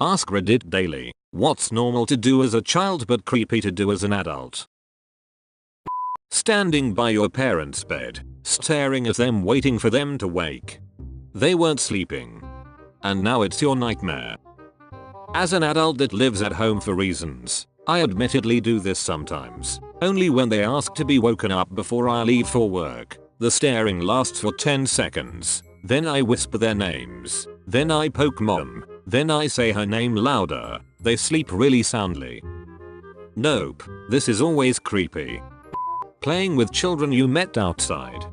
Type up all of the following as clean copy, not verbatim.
Ask Reddit daily. What's normal to do as a child but creepy to do as an adult? Standing by your parents' bed, staring at them waiting for them to wake. They weren't sleeping. And now it's your nightmare. As an adult that lives at home for reasons, I admittedly do this sometimes. Only when they ask to be woken up before I leave for work. The staring lasts for 10 seconds. Then I whisper their names. Then I poke mom. Then I say her name louder. They sleep really soundly. Nope, this is always creepy. Playing with children you met outside.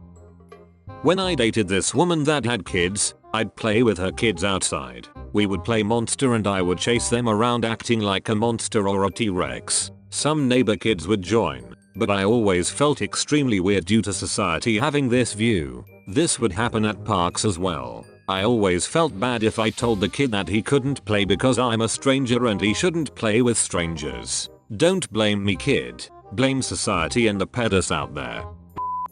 When I dated this woman that had kids, I'd play with her kids outside. We would play monster and I would chase them around acting like a monster or a T-Rex. Some neighbor kids would join, but I always felt extremely weird due to society having this view. This would happen at parks as well. I always felt bad if I told the kid that he couldn't play because I'm a stranger and he shouldn't play with strangers. Don't blame me, kid. Blame society and the pedos out there.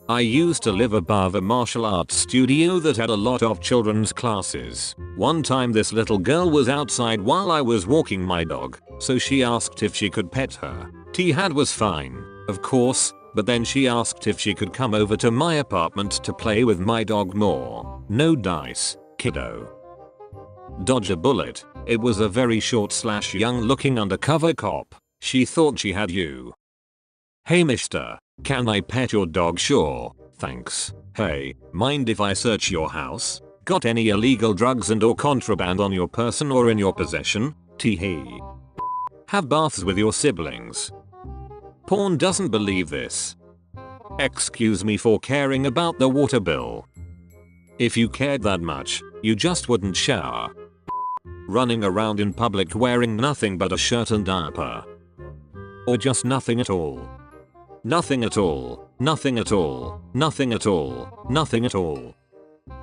I used to live above a martial arts studio that had a lot of children's classes. One time this little girl was outside while I was walking my dog, so she asked if she could pet her. T-Had was fine, of course, but then she asked if she could come over to my apartment to play with my dog more. No dice, kiddo. Dodge a bullet. It was a very short / young looking undercover cop. She thought she had you. Hey mister, can I pet your dog? Sure, thanks. Hey, mind if I search your house? Got any illegal drugs and or contraband on your person or in your possession? Tee-hee. Have baths with your siblings. Porn doesn't believe this. Excuse me for caring about the water bill. If you cared that much, you just wouldn't shower. Running around in public wearing nothing but a shirt and diaper. Or just nothing at all. Nothing at all, nothing at all, nothing at all, nothing at all.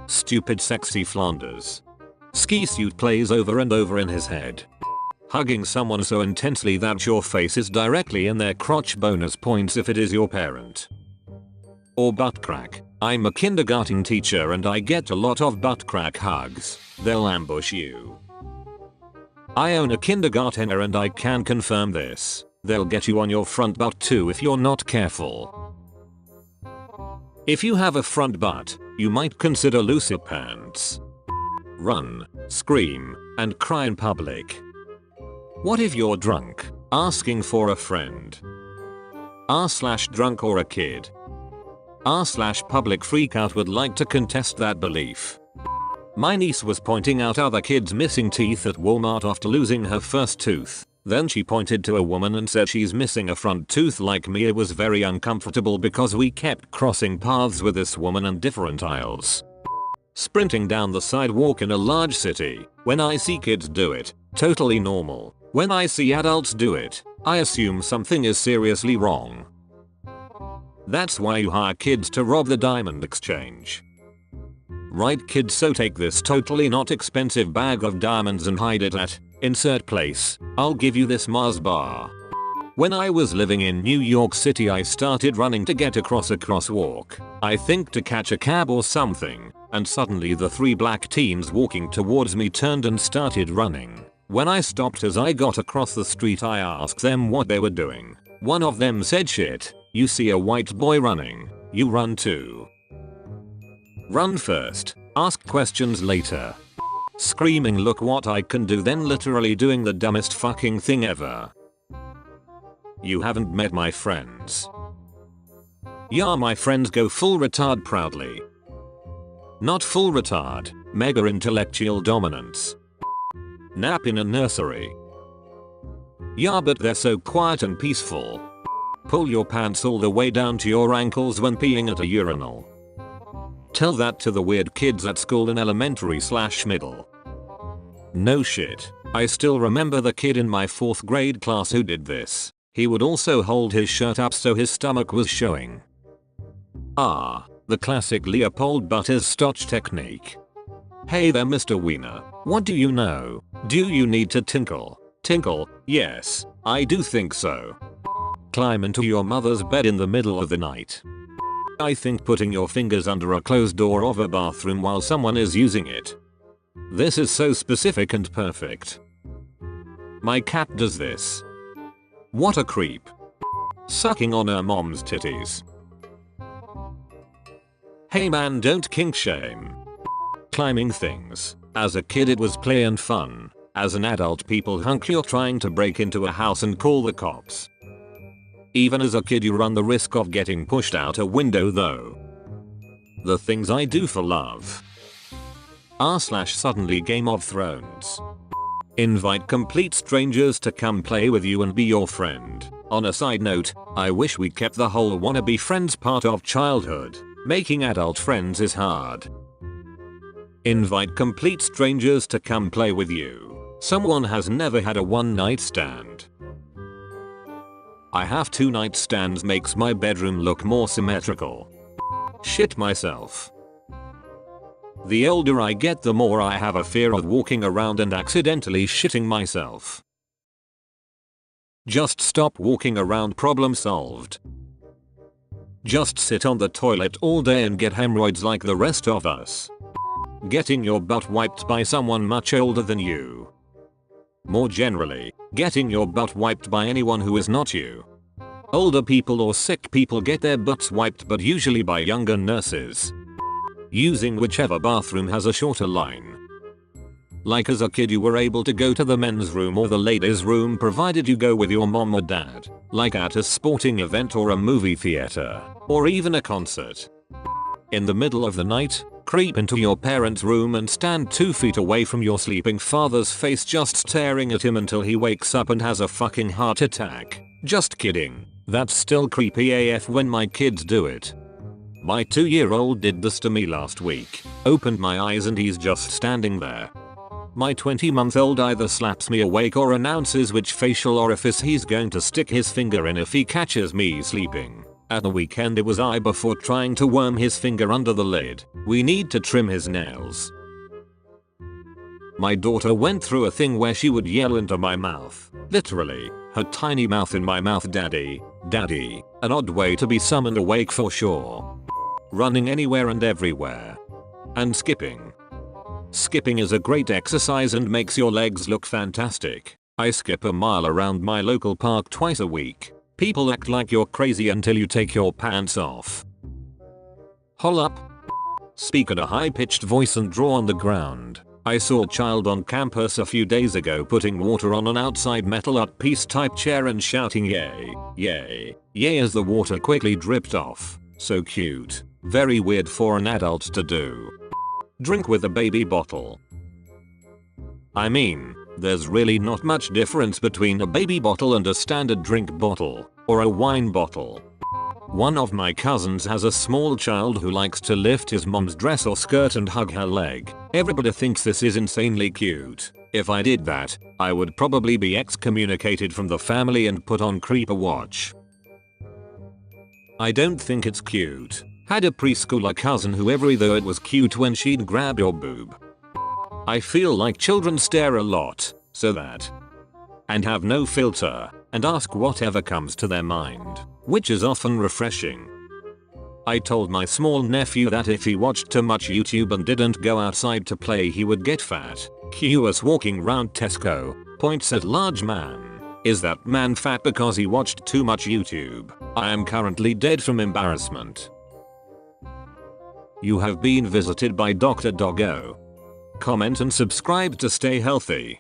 Stupid sexy Flanders. Ski suit plays over and over in his head. Hugging someone so intensely that your face is directly in their crotch. Bonus points if it is your parent. Or butt crack. I'm a kindergarten teacher and I get a lot of butt crack hugs. They'll ambush you. I own a kindergartner and I can confirm this. They'll get you on your front butt too if you're not careful. If you have a front butt, you might consider looser pants. Run, scream, and cry in public. What if you're drunk, asking for a friend? R/drunk or a kid? R/public freakout would like to contest that belief. My niece was pointing out other kids missing teeth at Walmart after losing her first tooth. Then she pointed to a woman and said she's missing a front tooth like me. It was very uncomfortable because we kept crossing paths with this woman in different aisles. Sprinting down the sidewalk in a large city. When I see kids do it, totally normal. When I see adults do it, I assume something is seriously wrong. That's why you hire kids to rob the diamond exchange. Right kids, so take this totally not expensive bag of diamonds and hide it at insert place. I'll give you this Mars bar. When I was living in New York City I started running to get across a crosswalk. I think to catch a cab or something, and suddenly the 3 black teens walking towards me turned and started running. When I stopped as I got across the street I asked them what they were doing. One of them said, shit, you see a white boy running, you run too. Run first, ask questions later. Screaming look what I can do, then literally doing the dumbest fucking thing ever. You haven't met my friends. Yeah, my friends go full retard proudly. Not full retard, mega intellectual dominance. Nap in a nursery. Yeah, but they're so quiet and peaceful. Pull your pants all the way down to your ankles when peeing at a urinal. Tell that to the weird kids at school in elementary/middle. No shit, I still remember the kid in my 4th grade class who did this. He would also hold his shirt up so his stomach was showing. Ah, the classic Leopold Butters Stotch technique. Hey there Mr. Wiener, what do you know? Do you need to tinkle? Tinkle, yes, I do think so. Climb into your mother's bed in the middle of the night. I think putting your fingers under a closed door of a bathroom while someone is using it. This is so specific and perfect. My cat does this. What a creep. Sucking on her mom's titties. Hey man, don't kink shame. Climbing things. As a kid it was play and fun. As an adult people hunk you're trying to break into a house and call the cops. Even as a kid you run the risk of getting pushed out a window though. The things I do for love. r/suddenly Game of Thrones. Invite complete strangers to come play with you and be your friend. On a side note, I wish we kept the whole wannabe friends part of childhood. Making adult friends is hard. Invite complete strangers to come play with you. Someone has never had a one night stand. I have 2 nightstands makes my bedroom look more symmetrical. Shit myself. The older I get the more I have a fear of walking around and accidentally shitting myself. Just stop walking around, problem solved. Just sit on the toilet all day and get hemorrhoids like the rest of us. Getting your butt wiped by someone much older than you. More generally, getting your butt wiped by anyone who is not you. Older people or sick people get their butts wiped, but usually by younger nurses. Using whichever bathroom has a shorter line. Like as a kid you were able to go to the men's room or the ladies' room provided you go with your mom or dad. Like at a sporting event or a movie theater. Or even a concert. In the middle of the night, creep into your parents' room and stand 2 feet away from your sleeping father's face just staring at him until he wakes up and has a fucking heart attack. Just kidding. That's still creepy AF when my kids do it. My 2-year-old did this to me last week. Opened my eyes and he's just standing there. My 20-month-old either slaps me awake or announces which facial orifice he's going to stick his finger in if he catches me sleeping. At the weekend it was I before trying to worm his finger under the lid. We need to trim his nails. My daughter went through a thing where she would yell into my mouth. Literally, her tiny mouth in my mouth, daddy, daddy. An odd way to be summoned awake for sure. Running anywhere and everywhere. And skipping. Skipping is a great exercise and makes your legs look fantastic. I skip a mile around my local park twice a week. People act like you're crazy until you take your pants off. Hol up. Speak at a high-pitched voice and draw on the ground. I saw a child on campus a few days ago putting water on an outside metal art piece type chair and shouting yay, yay, yay as the water quickly dripped off. So cute. Very weird for an adult to do. Drink with a baby bottle. I mean, there's really not much difference between a baby bottle and a standard drink bottle, or a wine bottle. One of my cousins has a small child who likes to lift his mom's dress or skirt and hug her leg. Everybody thinks this is insanely cute. If I did that, I would probably be excommunicated from the family and put on creeper watch. I don't think it's cute. Had a preschooler cousin who every though it was cute when she'd grab your boob. I feel like children stare a lot, so that. And have no filter, and ask whatever comes to their mind, which is often refreshing. I told my small nephew that if he watched too much YouTube and didn't go outside to play he would get fat. Cue us walking round Tesco, points at large man. Is that man fat because he watched too much YouTube? I am currently dead from embarrassment. You have been visited by Dr. Doggo. Comment and subscribe to stay healthy.